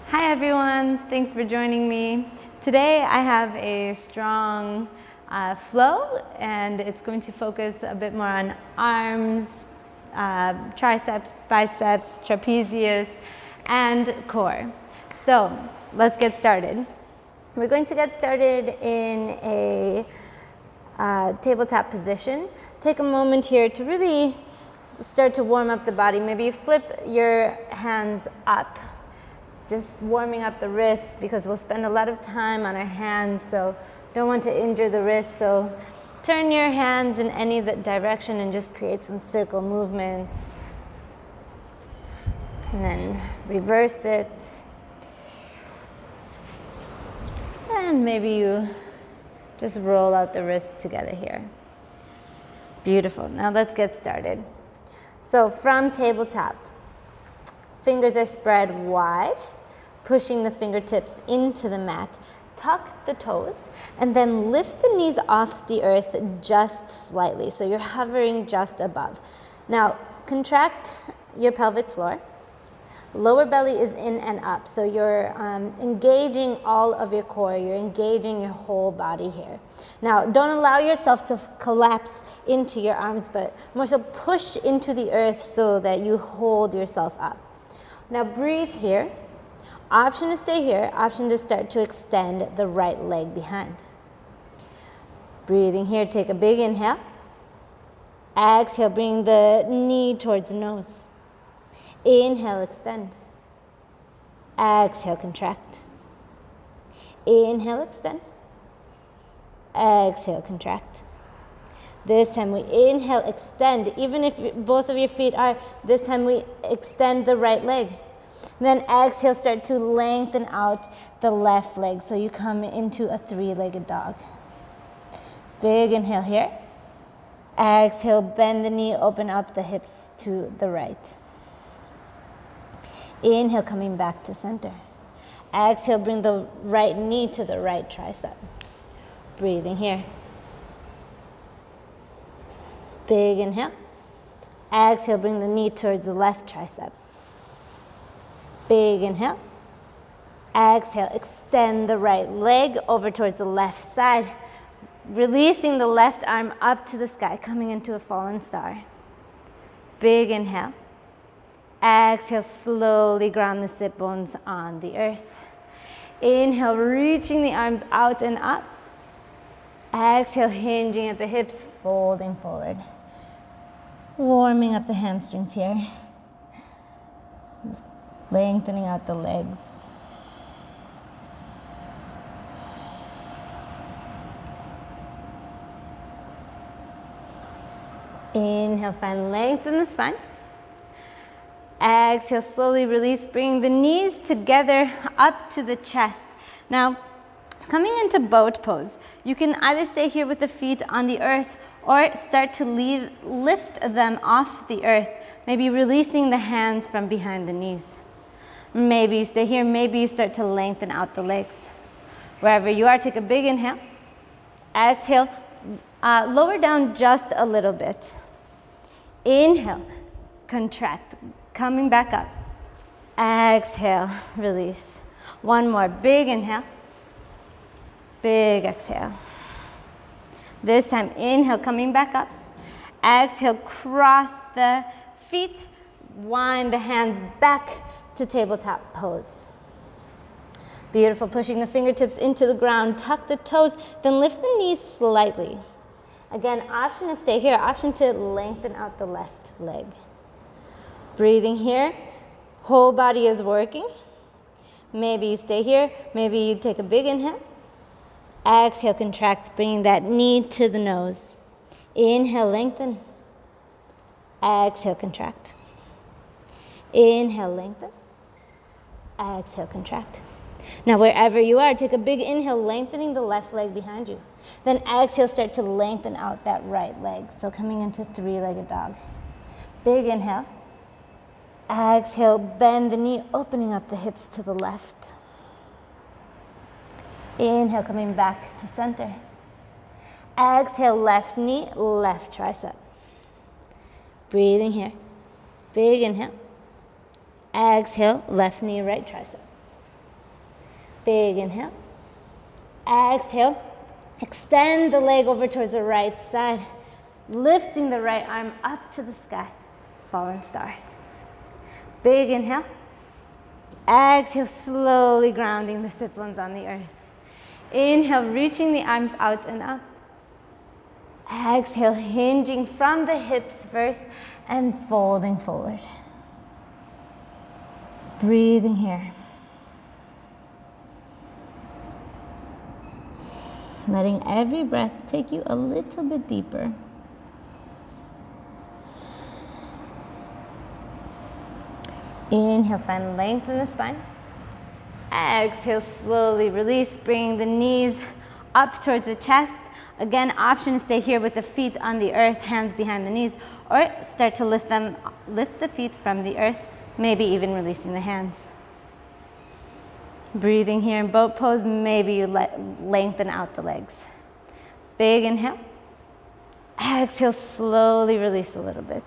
Hi everyone, thanks for joining me. Today I have a strong flow and it's going to focus a bit more on arms, triceps, biceps, trapezius, and core. So let's get started. We're going to get started in a tabletop position. Take a moment here to really start to warm up the body. Maybe flip your hands up. Just warming up the wrists because we'll spend a lot of time on our hands, so don't want to injure the wrists. So turn your hands in any direction and just create some circle movements. And then reverse it. And maybe you just roll out the wrists together here. Beautiful. Now let's get started. So from tabletop, fingers are spread wide, pushing the fingertips into the mat. Tuck the toes and then lift the knees off the earth just slightly. So you're hovering just above. Now contract your pelvic floor. Lower belly is in and up. So you're engaging all of your core. You're engaging your whole body here. Now don't allow yourself to collapse into your arms, but more so push into the earth so that you hold yourself up. Now breathe here. Option to stay here, option to start to extend the right leg behind. Breathing here, take a big inhale. Exhale, bring the knee towards the nose. Inhale, extend. Exhale, contract. Inhale, extend. Exhale, contract. This time we inhale, extend. Even if both of your feet are, this time we extend the right leg. Then exhale, start to lengthen out the left leg. So you come into a three-legged dog. Big inhale here. Exhale, bend the knee, open up the hips to the right. Inhale, coming back to center. Exhale, bring the right knee to the right tricep. Breathing here. Big inhale. Exhale, bring the knee towards the left tricep. Big inhale. Exhale, extend the right leg over towards the left side. Releasing the left arm up to the sky, coming into a fallen star. Big inhale. Exhale, slowly ground the sit bones on the earth. Inhale, reaching the arms out and up. Exhale, hinging at the hips, folding forward. Warming up the hamstrings here. Lengthening out the legs. Inhale, find length in the spine. Exhale, slowly release, bring the knees together up to the chest. Now, coming into boat pose, you can either stay here with the feet on the earth or start to lift them off the earth, maybe releasing the hands from behind the knees. Maybe you stay here, maybe you start to lengthen out the legs. Wherever you are, take a big inhale. Exhale, lower down just a little bit. Inhale, contract, coming back up. Exhale, release. One more, big inhale. Big exhale. This time, inhale, coming back up. Exhale, cross the feet, wind the hands back to tabletop pose. Beautiful, pushing the fingertips into the ground, tuck the toes, then lift the knees slightly. Again, option to stay here, option to lengthen out the left leg. Breathing here, whole body is working. Maybe you stay here, maybe you take a big inhale. Exhale, contract, bringing that knee to the nose. Inhale, lengthen. Exhale, contract. Inhale, lengthen. Exhale, contract. Now wherever you are, take a big inhale, lengthening the left leg behind you. Then exhale, start to lengthen out that right leg. So coming into three-legged dog. Big inhale. Exhale, bend the knee, opening up the hips to the left. Inhale, coming back to center. Exhale, left knee, left tricep. Breathing here. Big inhale. Exhale, left knee, right tricep. Big inhale. Exhale. Extend the leg over towards the right side, lifting the right arm up to the sky. Fallen star. Big inhale. Exhale, slowly grounding the sit bones on the earth. Inhale, reaching the arms out and up. Exhale, hinging from the hips first and folding forward. Breathing here. Letting every breath take you a little bit deeper. Inhale, find length in the spine. Exhale, slowly release, bringing the knees up towards the chest. Again, option to stay here with the feet on the earth, hands behind the knees, or start to lift the feet from the earth, maybe even releasing the hands. Breathing here in boat pose, maybe you lengthen out the legs. Big inhale. Exhale, slowly release a little bit.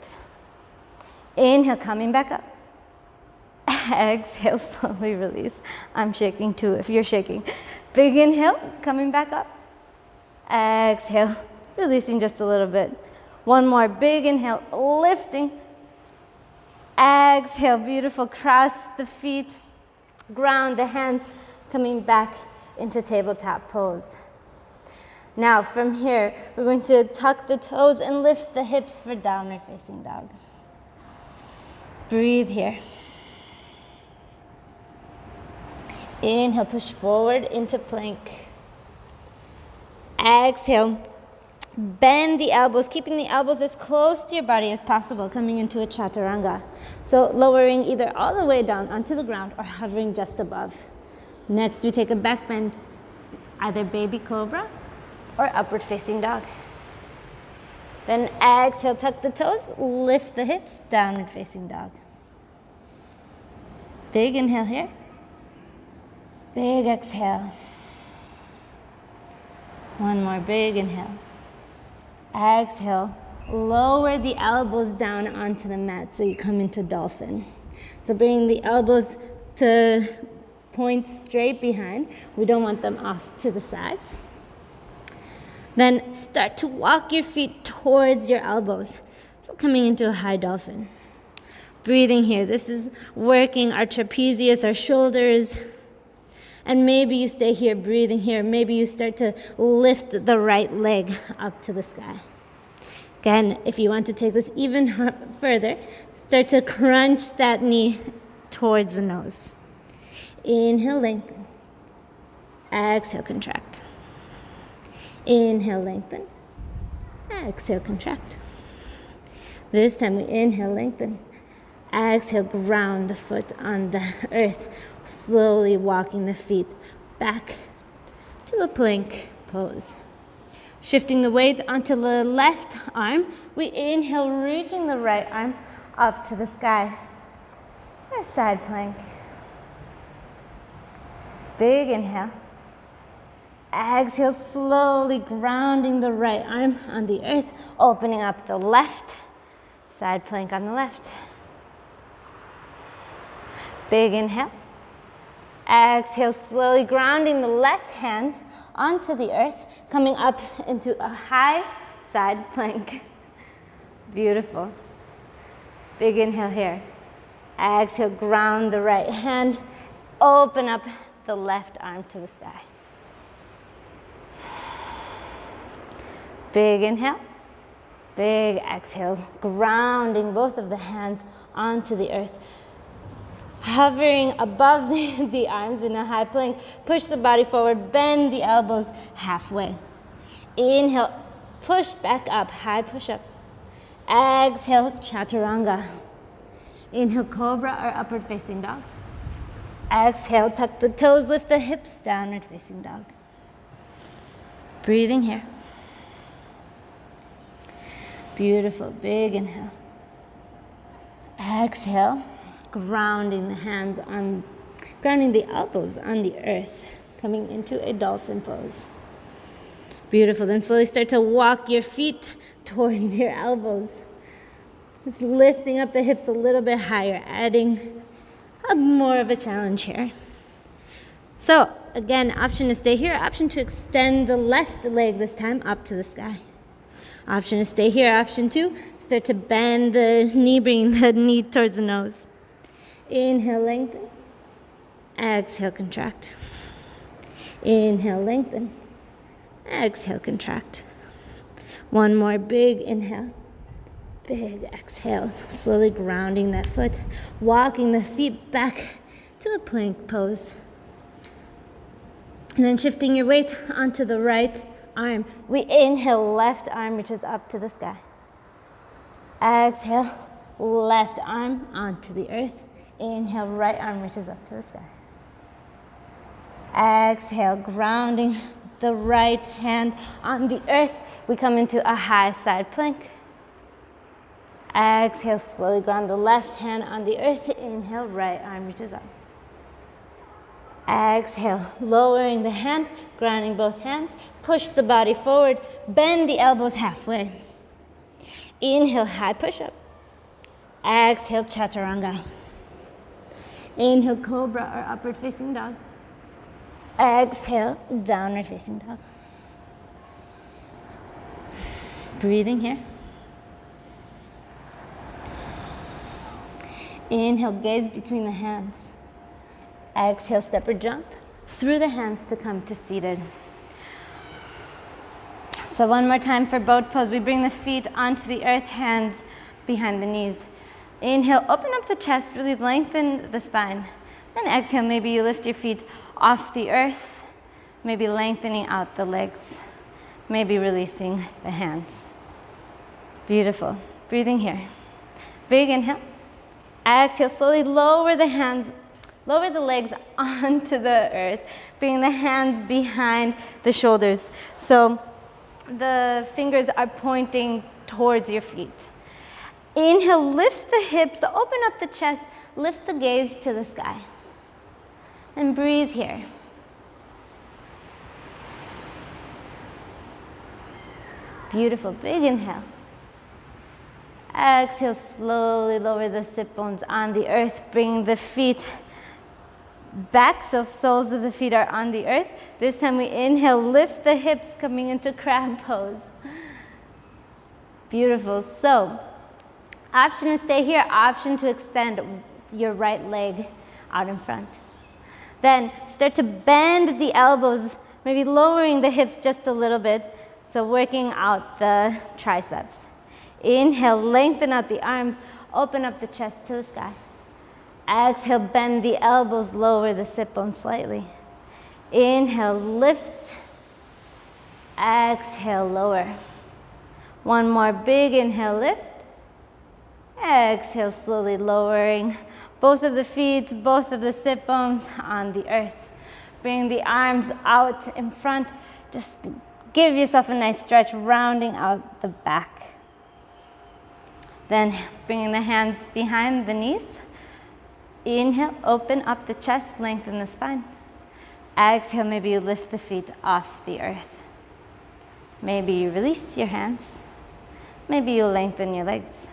Inhale, coming back up. Exhale, slowly release. I'm shaking too if you're shaking. Big inhale, coming back up. Exhale, releasing just a little bit. One more, big inhale, lifting. Exhale, beautiful, cross the feet. Ground the hands, coming back into tabletop pose. Now from here, we're going to tuck the toes and lift the hips for downward facing dog. Breathe here. Inhale, push forward into plank. Exhale, bend the elbows, keeping the elbows as close to your body as possible, coming into a chaturanga. So lowering either all the way down onto the ground or hovering just above. Next, we take a back bend, either baby cobra or upward facing dog. Then exhale, tuck the toes, lift the hips, downward facing dog. Big inhale here. Big exhale. One more big inhale. Exhale, lower the elbows down onto the mat so you come into dolphin. So bringing the elbows to point straight behind. We don't want them off to the sides. Then start to walk your feet towards your elbows. So coming into a high dolphin. Breathing here. This is working our trapezius, our shoulders. And maybe you stay here, breathing here. Maybe you start to lift the right leg up to the sky. Again, if you want to take this even further, start to crunch that knee towards the nose. Inhale, lengthen. Exhale, contract. Inhale, lengthen. Exhale, contract. This time we inhale, lengthen. Exhale, ground the foot on the earth, slowly walking the feet back to a plank pose. Shifting the weight onto the left arm, we inhale, reaching the right arm up to the sky. Or side plank. Big inhale. Exhale, slowly grounding the right arm on the earth, opening up the left. Side plank on the left. Big inhale. Exhale, slowly grounding the left hand onto the earth, coming up into a high side plank. Beautiful. Big inhale here. Exhale, ground the right hand, open up the left arm to the sky. Big inhale. Big exhale, grounding both of the hands onto the earth. Hovering above the arms in a high plank, push the body forward, bend the elbows halfway. Inhale, push back up, high push up. Exhale, chaturanga. Inhale, cobra or upward facing dog. Exhale, tuck the toes, lift the hips, downward facing dog. Breathing here. Beautiful, big inhale. Exhale. Grounding the elbows on the earth, coming into a dolphin pose. Beautiful. Then slowly start to walk your feet towards your elbows. Just lifting up the hips a little bit higher, adding more of a challenge here. So again, option to stay here, option to extend the left leg this time up to the sky. Option to stay here, option 2, start to bend the knee, bringing the knee towards the nose. Inhale, lengthen. Exhale, contract. Inhale, lengthen. Exhale, contract. One more big inhale. Big exhale. Slowly grounding that foot. Walking the feet back to a plank pose. And then shifting your weight onto the right arm. We inhale, left arm reaches up to the sky. Exhale, left arm onto the earth. Inhale, right arm reaches up to the sky. Exhale, grounding the right hand on the earth. We come into a high side plank. Exhale, slowly ground the left hand on the earth. Inhale, right arm reaches up. Exhale, lowering the hand, grounding both hands. Push the body forward, bend the elbows halfway. Inhale, high push-up. Exhale, chaturanga. Inhale, cobra or upward facing dog. Exhale, downward facing dog. Breathing here. Inhale, gaze between the hands. Exhale, step or jump through the hands to come to seated. So one more time for boat pose. We bring the feet onto the earth, hands behind the knees. Inhale, open up the chest, really lengthen the spine. Then exhale, maybe you lift your feet off the earth, maybe lengthening out the legs, maybe releasing the hands. Beautiful. Breathing here. Big inhale. Exhale, slowly lower the hands, lower the legs onto the earth, bringing the hands behind the shoulders. So the fingers are pointing towards your feet. Inhale, lift the hips, open up the chest, lift the gaze to the sky. And breathe here. Beautiful, big inhale. Exhale, slowly lower the sit bones on the earth, bring the feet back so soles of the feet are on the earth. This time we inhale, lift the hips, coming into crab pose. Beautiful. So, option to stay here, option to extend your right leg out in front. Then start to bend the elbows, maybe lowering the hips just a little bit, so working out the triceps. Inhale, lengthen out the arms, open up the chest to the sky. Exhale, bend the elbows, lower the sit bone slightly. Inhale, lift. Exhale, lower. One more big inhale, lift. Exhale, slowly lowering both of the feet, both of the sit bones on the earth. Bring the arms out in front. Just give yourself a nice stretch, rounding out the back. Then bringing the hands behind the knees. Inhale, open up the chest, lengthen the spine. Exhale, maybe you lift the feet off the earth. Maybe you release your hands. Maybe you lengthen your legs.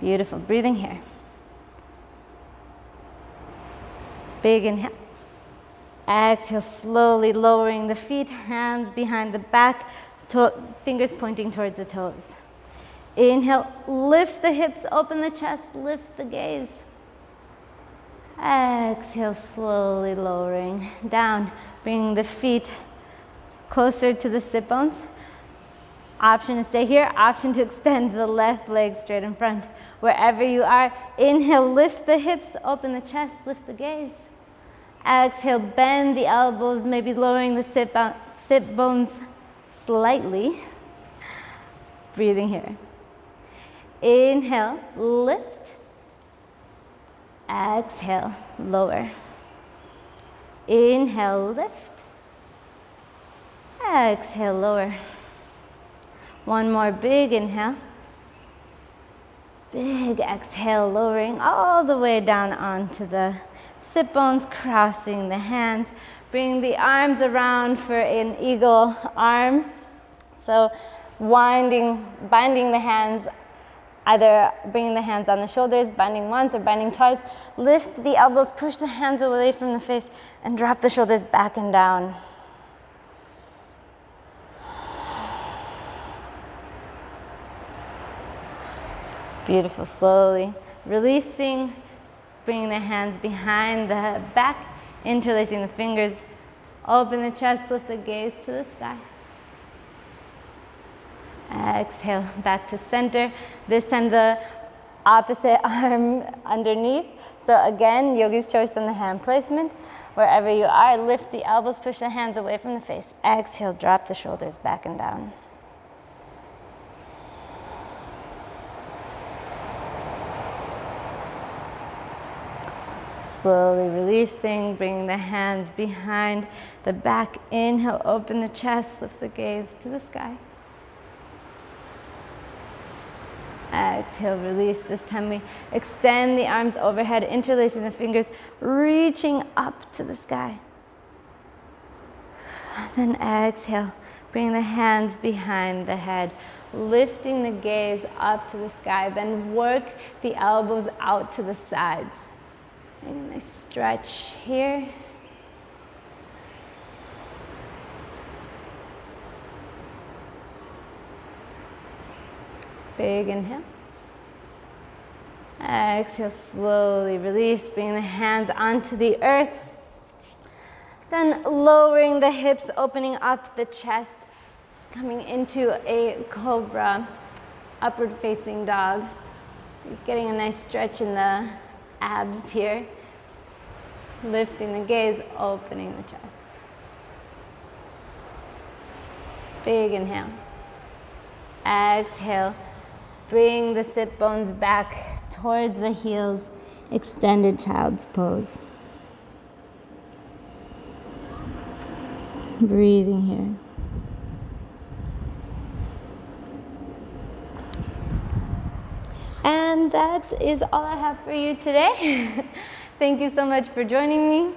Beautiful, breathing here. Big inhale. Exhale, slowly lowering the feet, hands behind the back, fingers pointing towards the toes. Inhale, lift the hips, open the chest, lift the gaze. Exhale, slowly lowering down, bringing the feet closer to the sit bones. Option to stay here, option to extend the left leg straight in front. Wherever you are, inhale, lift the hips, open the chest, lift the gaze. Exhale, bend the elbows, maybe lowering the sit bones slightly. Breathing here. Inhale, lift. Exhale, lower. Inhale, lift. Exhale, lower. One more big inhale. Big exhale, lowering all the way down onto the sit bones, crossing the hands. Bring the arms around for an eagle arm. So binding the hands either bringing the hands on the shoulders, binding once or binding twice. Lift the elbows, push the hands away from the face, and drop the shoulders back and down. Beautiful. Slowly releasing, bringing the hands behind the back, interlacing the fingers, open the chest, lift the gaze to the sky. Exhale, back to center. This time the opposite arm underneath. So again, yogi's choice on the hand placement. Wherever you are, lift the elbows, push the hands away from the face. Exhale, drop the shoulders back and down. Slowly releasing, bringing the hands behind the back. Inhale, open the chest, lift the gaze to the sky. Exhale, release. This time we extend the arms overhead, interlacing the fingers, reaching up to the sky. Then exhale, bring the hands behind the head, lifting the gaze up to the sky. Then work the elbows out to the sides. And a nice stretch here. Big inhale. Exhale, slowly release, bring the hands onto the earth. Then lowering the hips, opening up the chest. Just coming into a cobra, upward facing dog. Getting a nice stretch in the abs here. Lifting the gaze, opening the chest. Big inhale. Exhale. Bring the sit bones back towards the heels, extended child's pose. Breathing here. And that is all I have for you today. Thank you so much for joining me.